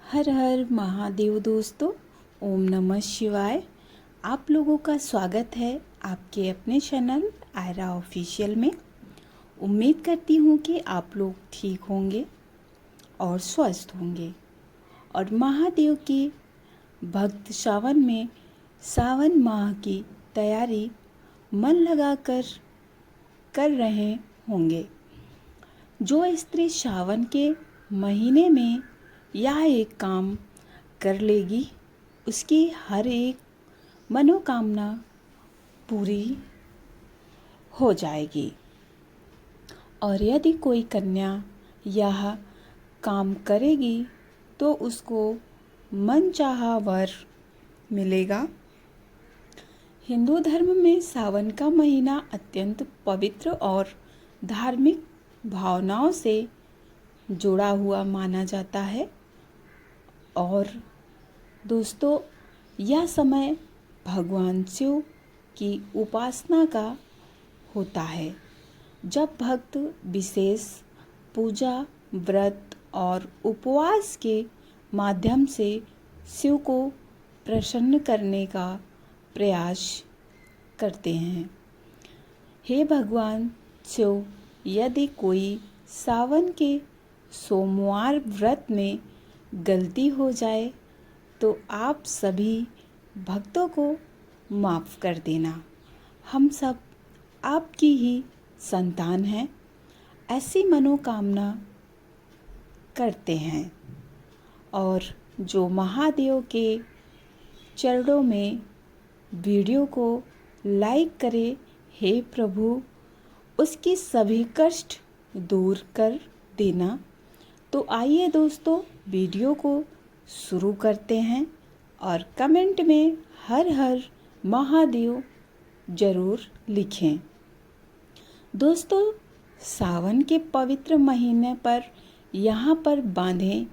हर हर महादेव दोस्तों। ओम नमः शिवाय। आप लोगों का स्वागत है आपके अपने चैनल आयरा ऑफिशियल में। उम्मीद करती हूँ कि आप लोग ठीक होंगे और स्वस्थ होंगे और महादेव के भक्त सावन में सावन माह की तैयारी मन लगाकर कर रहे होंगे। जो स्त्री सावन के महीने में यह एक काम कर लेगी उसकी हर एक मनोकामना पूरी हो जाएगी। और यदि कोई कन्या यह काम करेगी तो उसको मनचाहा वर मिलेगा। हिंदू धर्म में सावन का महीना अत्यंत पवित्र और धार्मिक भावनाओं से जुड़ा हुआ माना जाता है। और दोस्तों, यह समय भगवान शिव की उपासना का होता है, जब भक्त विशेष पूजा, व्रत और उपवास के माध्यम से शिव को प्रसन्न करने का प्रयास करते हैं। हे भगवान शिव, यदि कोई सावन के सोमवार व्रत में गलती हो जाए तो आप सभी भक्तों को माफ़ कर देना। हम सब आपकी ही संतान हैं, ऐसी मनोकामना करते हैं। और जो महादेव के चरणों में वीडियो को लाइक करे, हे प्रभु उसकी सभी कष्ट दूर कर देना। तो आइए दोस्तों, वीडियो को शुरू करते हैं और कमेंट में हर हर महादेव ज़रूर लिखें। दोस्तों, सावन के पवित्र महीने पर यहाँ पर बांधें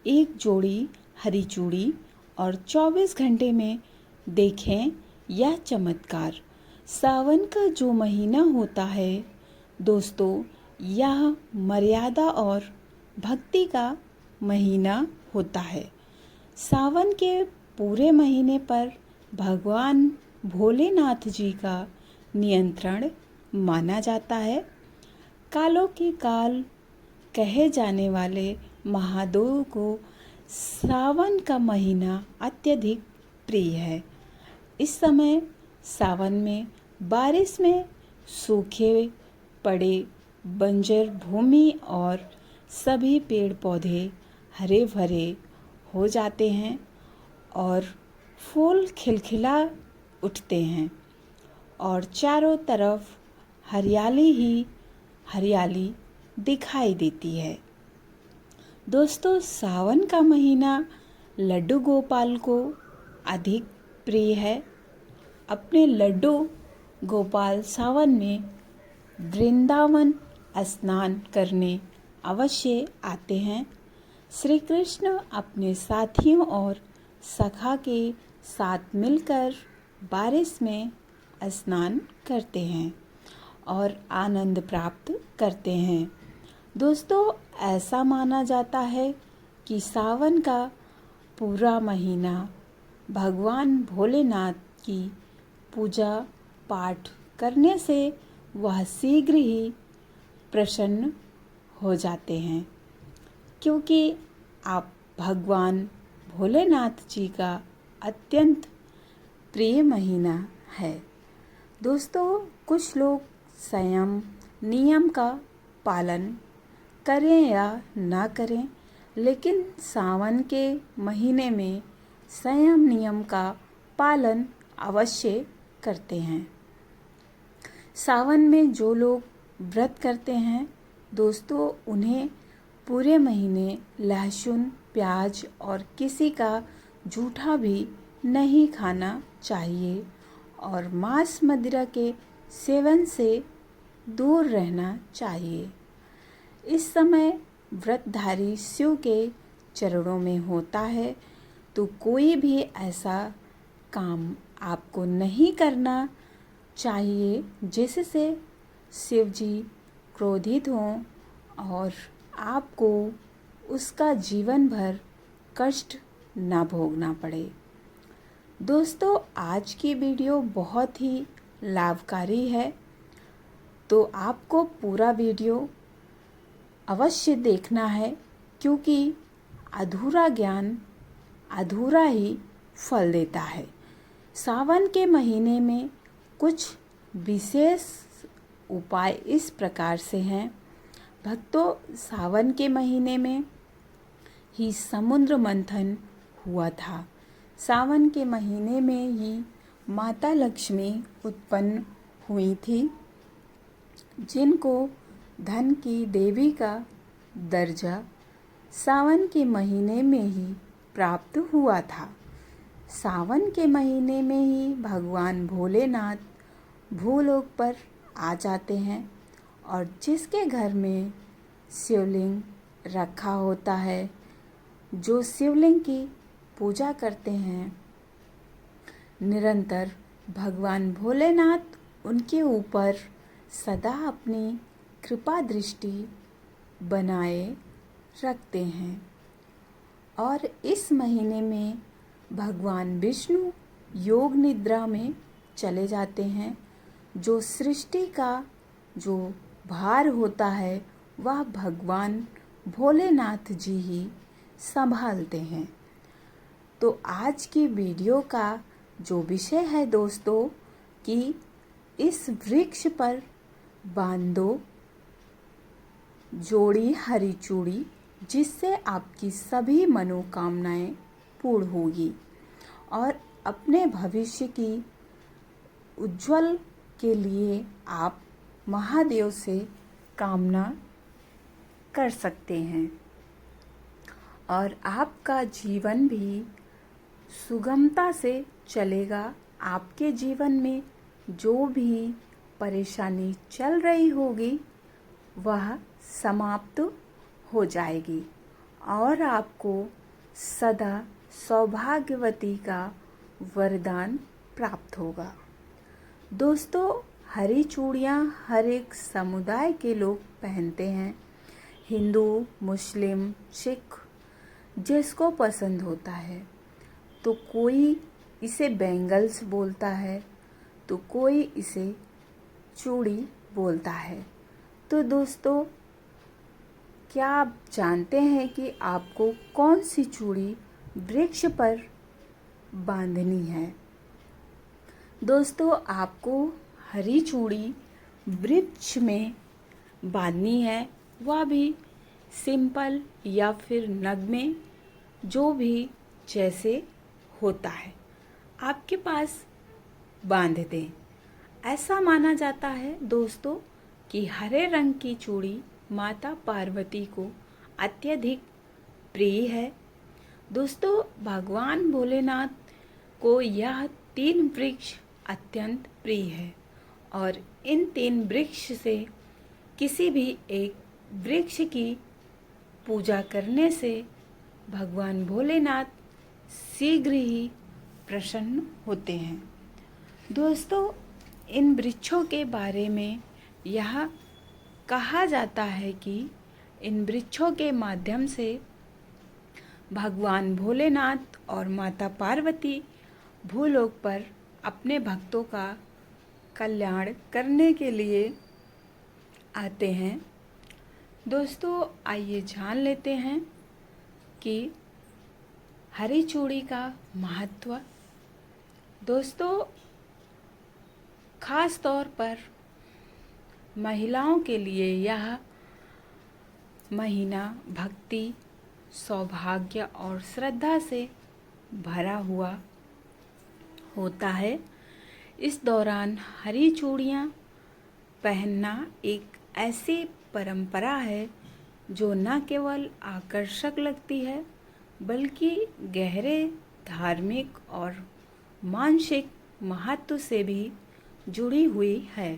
एक जोड़ी हरी चूड़ी और 24 घंटे में देखें यह चमत्कार। सावन का जो महीना होता है दोस्तों, यह मर्यादा और भक्ति का महीना होता है। सावन के पूरे महीने पर भगवान भोलेनाथ जी का नियंत्रण माना जाता है। कालों के काल कहे जाने वाले महादेव को सावन का महीना अत्यधिक प्रिय है। इस समय सावन में बारिश में सूखे पड़े बंजर भूमि और सभी पेड़ पौधे हरे भरे हो जाते हैं और फूल खिलखिला उठते हैं और चारों तरफ हरियाली ही हरियाली दिखाई देती है। दोस्तों, सावन का महीना लड्डू गोपाल को अधिक प्रिय है। अपने लड्डू गोपाल सावन में वृंदावन स्नान करने अवश्य आते हैं। श्री कृष्ण अपने साथियों और सखा के साथ मिलकर बारिश में स्नान करते हैं और आनंद प्राप्त करते हैं। दोस्तों, ऐसा माना जाता है कि सावन का पूरा महीना भगवान भोलेनाथ की पूजा पाठ करने से वह शीघ्र ही प्रसन्न हो जाते हैं, क्योंकि आप भगवान भोलेनाथ जी का अत्यंत प्रिय महीना है। दोस्तों, कुछ लोग संयम नियम का पालन करें या ना करें, लेकिन सावन के महीने में संयम नियम का पालन अवश्य करते हैं। सावन में जो लोग व्रत करते हैं दोस्तों, उन्हें पूरे महीने लहसुन, प्याज और किसी का जूठा भी नहीं खाना चाहिए और मांस मदिरा के सेवन से दूर रहना चाहिए। इस समय व्रतधारी शिव के चरणों में होता है, तो कोई भी ऐसा काम आपको नहीं करना चाहिए जिससे शिव जी क्रोधित हों और आपको उसका जीवन भर कष्ट ना भोगना पड़े। दोस्तों, आज की वीडियो बहुत ही लाभकारी है, तो आपको पूरा वीडियो अवश्य देखना है, क्योंकि अधूरा ज्ञान अधूरा ही फल देता है। सावन के महीने में कुछ विशेष उपाय इस प्रकार से हैं। भक्तों, सावन के महीने में ही समुद्र मंथन हुआ था। सावन के महीने में ही माता लक्ष्मी उत्पन्न हुई थी, जिनको धन की देवी का दर्जा सावन के महीने में ही प्राप्त हुआ था। सावन के महीने में ही भगवान भोलेनाथ भूलोक पर आ जाते हैं, और जिसके घर में शिवलिंग रखा होता है, जो शिवलिंग की पूजा करते हैं, निरंतर भगवान भोलेनाथ उनके ऊपर सदा अपनी कृपा दृष्टि बनाए रखते हैं। और इस महीने में भगवान विष्णु योग निद्रा में चले जाते हैं। जो सृष्टि का जो भार होता है, वह भगवान भोलेनाथ जी ही संभालते हैं। तो आज की वीडियो का जो विषय है दोस्तों, कि इस वृक्ष पर बांध दो जोड़ी हरी चूड़ी, जिससे आपकी सभी मनोकामनाएं पूर्ण होगी और अपने भविष्य की उज्जवल के लिए आप महादेव से कामना कर सकते हैं, और आपका जीवन भी सुगमता से चलेगा। आपके जीवन में जो भी परेशानी चल रही होगी, वह समाप्त हो जाएगी और आपको सदा सौभाग्यवती का वरदान प्राप्त होगा। दोस्तों, हरी चूड़ियाँ हर एक समुदाय के लोग पहनते हैं। हिंदू, मुस्लिम, सिख, जिसको पसंद होता है। तो कोई इसे बैंगल्स बोलता है, तो कोई इसे चूड़ी बोलता है। तो दोस्तों, क्या आप जानते हैं कि आपको कौन सी चूड़ी वृक्ष पर बांधनी है? दोस्तों, आपको हरी चूड़ी वृक्ष में बांधनी है, वह भी सिंपल या फिर नग में, जो भी जैसे होता है आपके पास बांध दें। ऐसा माना जाता है दोस्तों कि हरे रंग की चूड़ी माता पार्वती को अत्यधिक प्रिय है। दोस्तों, भगवान भोलेनाथ को यह 3 वृक्ष अत्यंत प्रिय है, और इन 3 वृक्ष से किसी भी एक वृक्ष की पूजा करने से भगवान भोलेनाथ शीघ्र ही प्रसन्न होते हैं। दोस्तों, इन वृक्षों के बारे में यह कहा जाता है कि इन वृक्षों के माध्यम से भगवान भोलेनाथ और माता पार्वती भूलोक पर अपने भक्तों का कल्याण करने के लिए आते हैं। दोस्तों, आइए जान लेते हैं कि हरी चूड़ी का महत्व। दोस्तों, खास तौर पर महिलाओं के लिए यह महीना भक्ति, सौभाग्य और श्रद्धा से भरा हुआ होता है। इस दौरान हरी चूड़ियाँ पहनना एक ऐसी परंपरा है जो न केवल आकर्षक लगती है, बल्कि गहरे धार्मिक और मानसिक महत्व से भी जुड़ी हुई है।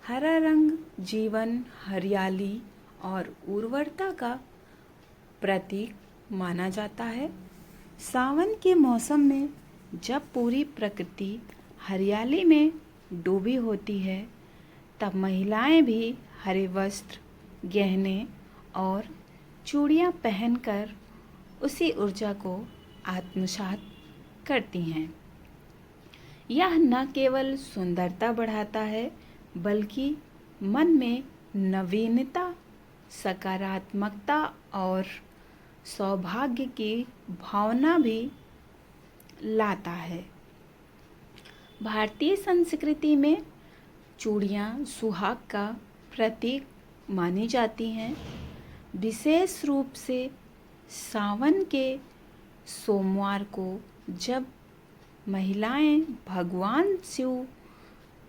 हरा रंग जीवन, हरियाली और उर्वरता का प्रतीक माना जाता है। सावन के मौसम में जब पूरी प्रकृति हरियाली में डूबी होती है, तब महिलाएं भी हरे वस्त्र, गहने और चूड़ियां पहनकर उसी ऊर्जा को आत्मसात करती हैं। यह न केवल सुंदरता बढ़ाता है बल्कि मन में नवीनता, सकारात्मकता और सौभाग्य की भावना भी लाता है। भारतीय संस्कृति में चूड़ियाँ सुहाग का प्रतीक मानी जाती हैं। विशेष रूप से सावन के सोमवार को जब महिलाएं भगवान शिव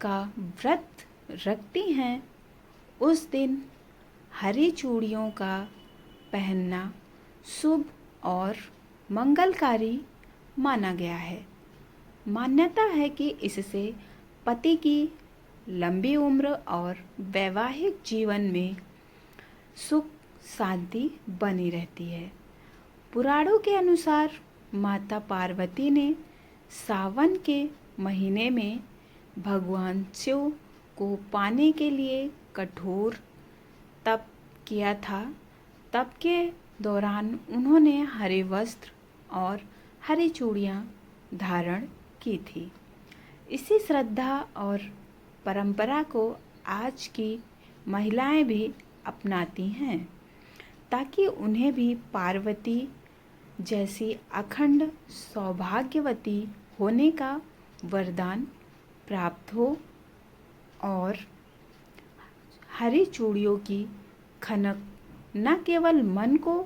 का व्रत रखती हैं, उस दिन हरी चूड़ियों का पहनना शुभ और मंगलकारी माना गया है। मान्यता है कि इससे पति की लंबी उम्र और वैवाहिक जीवन में सुख शांति बनी रहती है। पुराणों के अनुसार माता पार्वती ने सावन के महीने में भगवान शिव को पाने के लिए कठोर तप किया था। तप के दौरान उन्होंने हरे वस्त्र और हरी चूड़ियाँ धारण की थी। इसी श्रद्धा और परंपरा को आज की महिलाएं भी अपनाती हैं ताकि उन्हें भी पार्वती जैसी अखंड सौभाग्यवती होने का वरदान प्राप्त हो। और हरी चूड़ियों की खनक न केवल मन को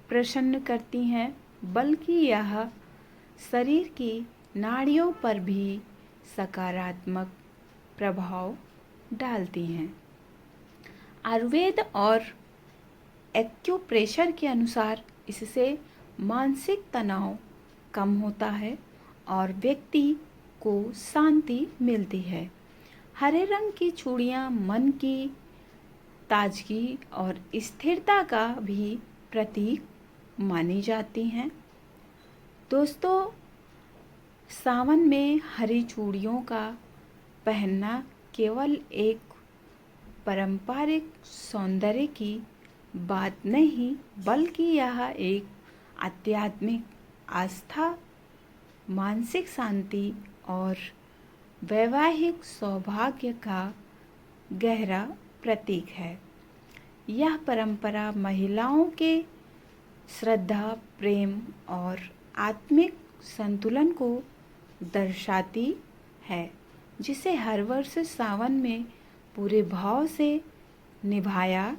प्रसन्न करती हैं बल्कि यह शरीर की नाड़ियों पर भी सकारात्मक प्रभाव डालती हैं। आयुर्वेद और एक्यूप्रेशर के अनुसार इससे मानसिक तनाव कम होता है और व्यक्ति को शांति मिलती है। हरे रंग की चूड़ियाँ मन की ताजगी और स्थिरता का भी प्रतीक मानी जाती हैं। दोस्तों, सावन में हरी चूड़ियों का पहनना केवल एक पारंपरिक सौंदर्य की बात नहीं बल्कि यह एक आध्यात्मिक आस्था, मानसिक शांति और वैवाहिक सौभाग्य का गहरा प्रतीक है। यह परंपरा महिलाओं के श्रद्धा, प्रेम और आत्मिक संतुलन को दर्शाती है, जिसे हर वर्ष सावन में पूरे भाव से निभाया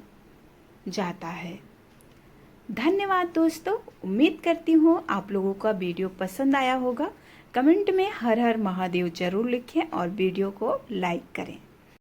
जाता है। धन्यवाद दोस्तों, उम्मीद करती हूँ आप लोगों का वीडियो पसंद आया होगा। कमेंट में हर हर महादेव जरूर लिखें और वीडियो को लाइक करें।